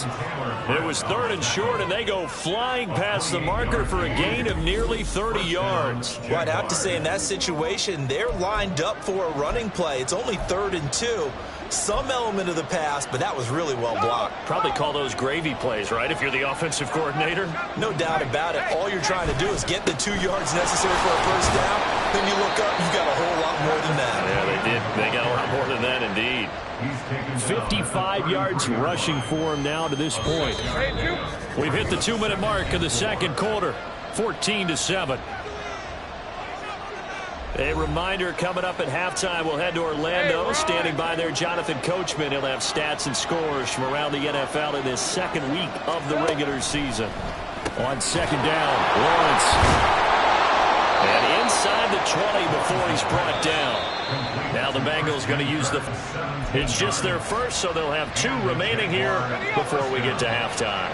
It was 3rd and short, and they go flying past the marker for a gain of nearly 30 yards. Well, I'd have to say in that situation, they're lined up for a running play. It's only 3rd and 2. Some element of the pass, but that was really well blocked. Probably call those gravy plays, right, if you're the offensive coordinator? No doubt about it. All you're trying to do is get the 2 yards necessary for a first down. Then you look up, you got a whole lot more than that. Yeah, they did. They got a lot more than that, indeed. 55 yards rushing for him now to this point. We've hit the 2-minute mark of the second quarter. 14-7. A reminder coming up at halftime, we'll head to Orlando. Standing by there, Jonathan Coachman. He'll have stats and scores from around the NFL in this second week of the regular season. On second down, Lawrence. And inside the 20 before he's brought down. Now the Bengals going to use the... It's just their first, so they'll have 2 remaining here before we get to halftime.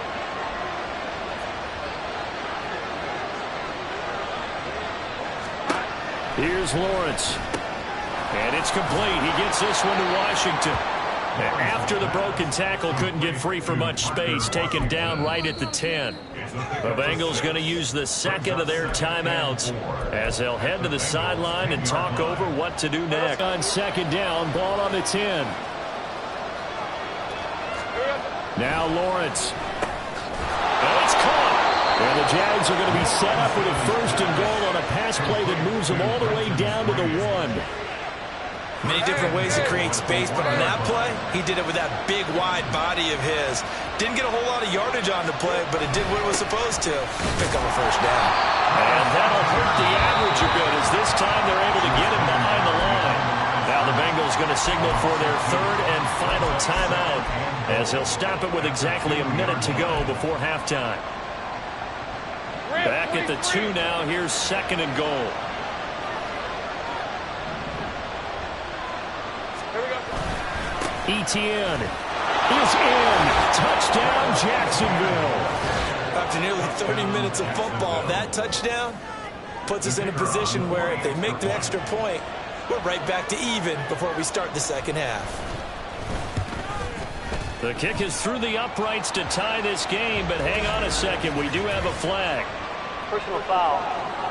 Here's Lawrence. And it's complete. He gets this one to Washington. And after the broken tackle, couldn't get free for much space. Taken down right at the 10. The Bengals going to use the second of their timeouts as they'll head to the sideline and talk over what to do next. On second down, ball on the 10. Now Lawrence. And it's caught. And the Jags are going to be set up with a 1st and goal on a pass play that moves them all the way down to the 1. Many different ways to create space, but on that play, he did it with that big, wide body of his. Didn't get a whole lot of yardage on the play, but it did what it was supposed to. Pick up a first down. And that'll hurt the average a bit as this time they're able to get him behind the line. Now the Bengals going to signal for their 3rd and final timeout as he'll stop it with exactly a minute to go before halftime. Back at the 2 now. Here's 2nd and goal. Etienne is in. Touchdown, Jacksonville. After nearly 30 minutes of football, that touchdown puts us in a position where if they make the extra point, we're right back to even before we start the second half. The kick is through the uprights to tie this game, but hang on a second. We do have a flag. Personal foul.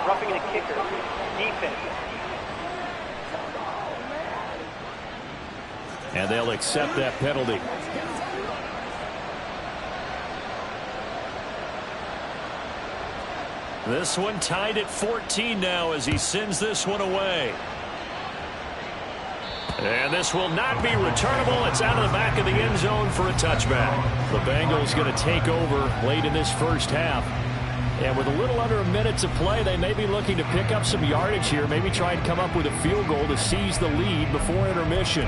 Roughing the kicker. Defense. And they'll accept that penalty. This one tied at 14 now as he sends this one away. And this will not be returnable. It's out of the back of the end zone for a touchback. The Bengals going to take over late in this first half. And with a little under a minute to play, they may be looking to pick up some yardage here. Maybe try and come up with a field goal to seize the lead before intermission.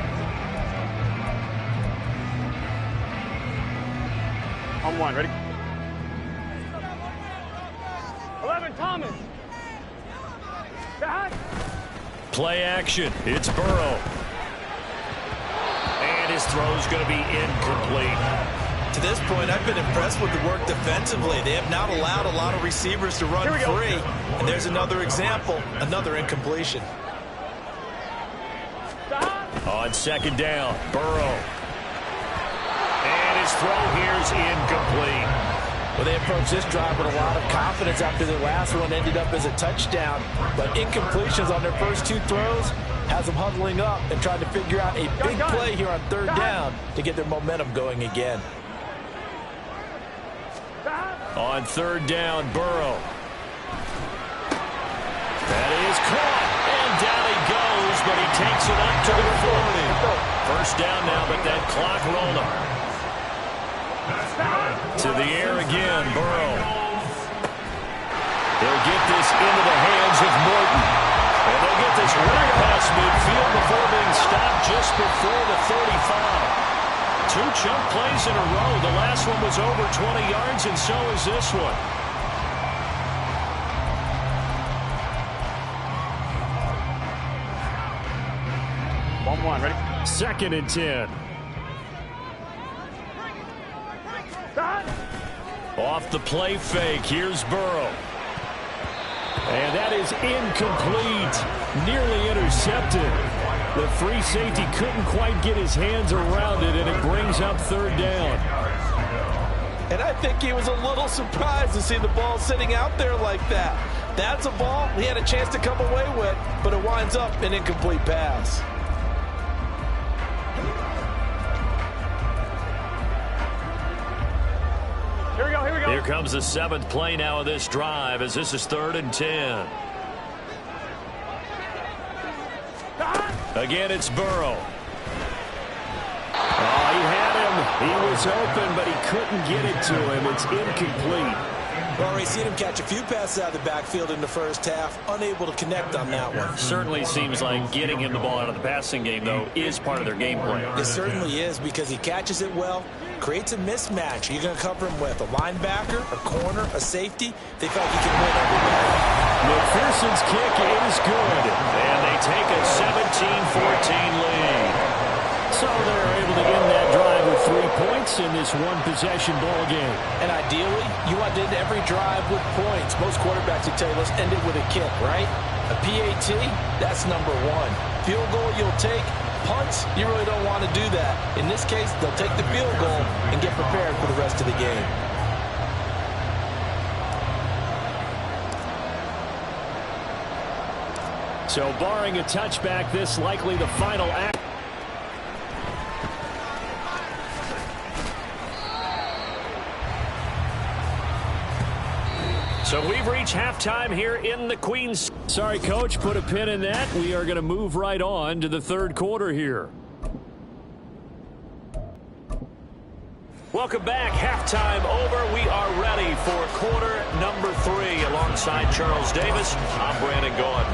On 1, ready? 11, Thomas. Play action. It's Burrow. And his throw's going to be incomplete. To this point, I've been impressed with the work defensively. They have not allowed a lot of receivers to run free. And there's another example, another incompletion. On second down, Burrow. And his throw here's incomplete. Well, they approached this drive with a lot of confidence after their last one ended up as a touchdown. But incompletions on their first 2 throws has them huddling up and trying to figure out a big play here on 3rd down to get their momentum going again. On 3rd down, Burrow. That is caught. And down he goes, but he takes it up to the 40. First down now, but that clock rolling. To the air again, Burrow. They'll get this into the hands of Morton. And they'll get this right past midfield before being stopped just before the 35. 2 chunk plays in a row. The last one was over 20 yards, and so is this one. On 1, ready? 2nd and 10. Off the play fake, here's Burrow. And that is incomplete. Nearly intercepted. The free safety couldn't quite get his hands around it, and it brings up 3rd down. And I think he was a little surprised to see the ball sitting out there like that. That's a ball he had a chance to come away with, but it winds up an incomplete pass. Here we go, here we go. Here comes the 7th play now of this drive as this is 3rd and 10. Again, it's Burrow. Oh, he had him. He was open, but he couldn't get it to him. It's incomplete. Well, we've seen him catch a few passes out of the backfield in the first half, unable to connect on that one. Certainly seems like getting him the ball out of the passing game, though, is part of their game plan. It certainly is because he catches it well, creates a mismatch. You're going to cover him with a linebacker, a corner, a safety. They feel like he can win every day. McPherson's kick is good, and they take a 17-14 lead. So they're able to end that drive with 3 points in this one-possession ball game. And ideally, you want to end every drive with points. Most quarterbacks would tell you, let's end it with a kick, right? A PAT, that's number 1. Field goal you'll take. Punts, you really don't want to do that. In this case, they'll take the field goal and get prepared for the rest of the game. So barring a touchback, this likely the final act. So we've reached halftime here in the Queens. Sorry, Coach, put a pin in that. We are going to move right on to the 3rd quarter here. Welcome back. Halftime over. We are ready for quarter number 3. Alongside Charles Davis, I'm Brandon Gordon.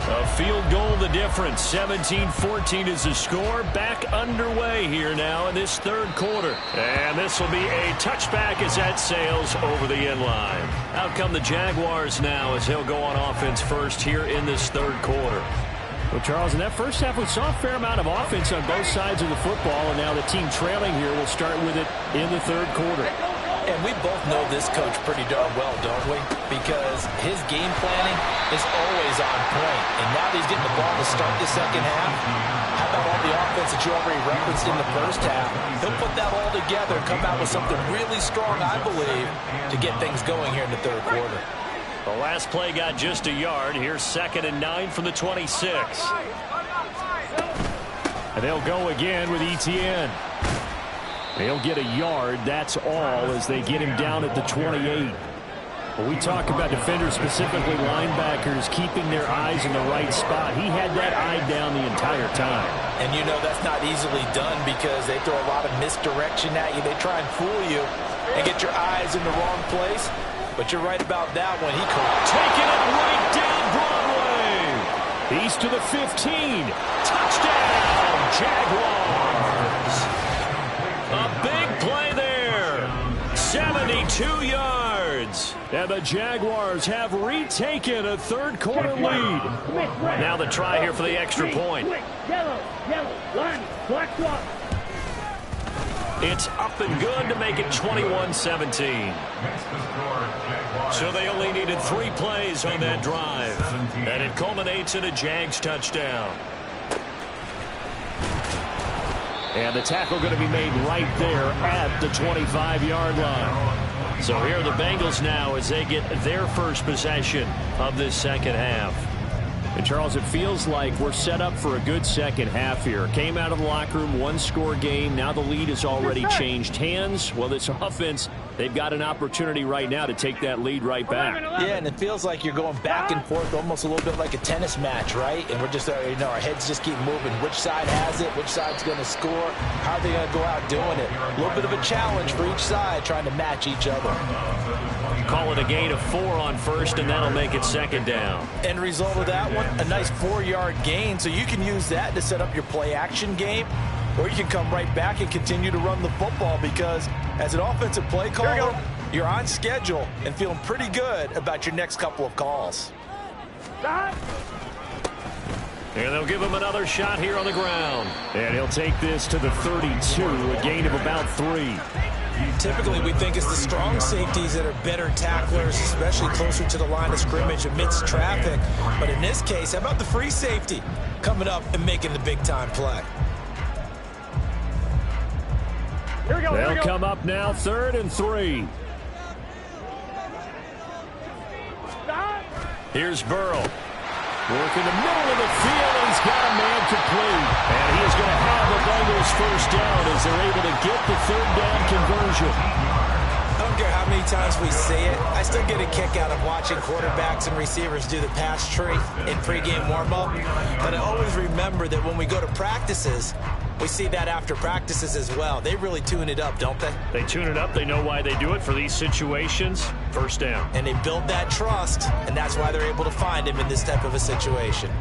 A field goal the difference. 17-14 is the score. Back underway here now in this 3rd quarter. And this will be a touchback as that sails over the end line. Out come the Jaguars now as he'll go on offense first here in this 3rd quarter. Well, Charles, in that first half, we saw a fair amount of offense on both sides of the football, and now the team trailing here will start with it in the 3rd quarter. And we both know this coach pretty darn well, don't we? Because his game planning is always on point. And now that he's getting the ball to start the second half, how about all the offense that you already referenced in the first half? He'll put that all together and come out with something really strong, I believe, to get things going here in the 3rd quarter. The last play got just a yard. Here's 2nd and 9 from the 26. And they'll go again with Etienne. They'll get a yard, that's all, as they get him down at the 28. When we talk about defenders, specifically linebackers, keeping their eyes in the right spot, he had that eye down the entire time. And you know that's not easily done because they throw a lot of misdirection at you. They try and fool you and get your eyes in the wrong place. But you're right about that one. He could taking it right down Broadway. He's to the 15. Touchdown, Jaguars. A big play there. 72 yards. And the Jaguars have retaken a 3rd quarter lead. Now the try here for the extra point. Yellow, line, black swap. It's up and good to make it 21-17. So they only needed 3 plays on that drive. And it culminates in a Jags touchdown. And the tackle going to be made right there at the 25-yard line. So here are the Bengals now as they get their first possession of this second half. And, Charles, it feels like we're set up for a good second half here. Came out of the locker room, 1-score game. Now the lead has already changed hands. Well, this offense, they've got an opportunity right now to take that lead right back. Yeah, and it feels like you're going back and forth almost a little bit like a tennis match, right? And we're just, our heads just keep moving. Which side has it? Which side's going to score? How are they going to go out doing it? A little bit of a challenge for each side trying to match each other. Call it a gain of 4 on first, and that'll make it 2nd down. End result of that one, a nice 4-yard gain, so you can use that to set up your play-action game, or you can come right back and continue to run the football because as an offensive play caller, you're on schedule and feeling pretty good about your next couple of calls. And they'll give him another shot here on the ground. And he'll take this to the 32, a gain of about 3. Typically, we think it's the strong safeties that are better tacklers, especially closer to the line of scrimmage amidst traffic. But in this case, how about the free safety coming up and making the big-time play? They'll come up now, 3rd and 3. Here's Burrow. Working the middle of the field, and he's got a man complete. And he is going to have the Bengals first down as they're able to get the 3rd down conversion. I don't care how many times we see it. I still get a kick out of watching quarterbacks and receivers do the pass tree in pregame warm-up. But I always remember that when we go to practices, we see that after practices as well. They really tune it up, don't they? They tune it up. They know why they do it for these situations. First down. And they build that trust, and that's why they're able to find him in this type of a situation.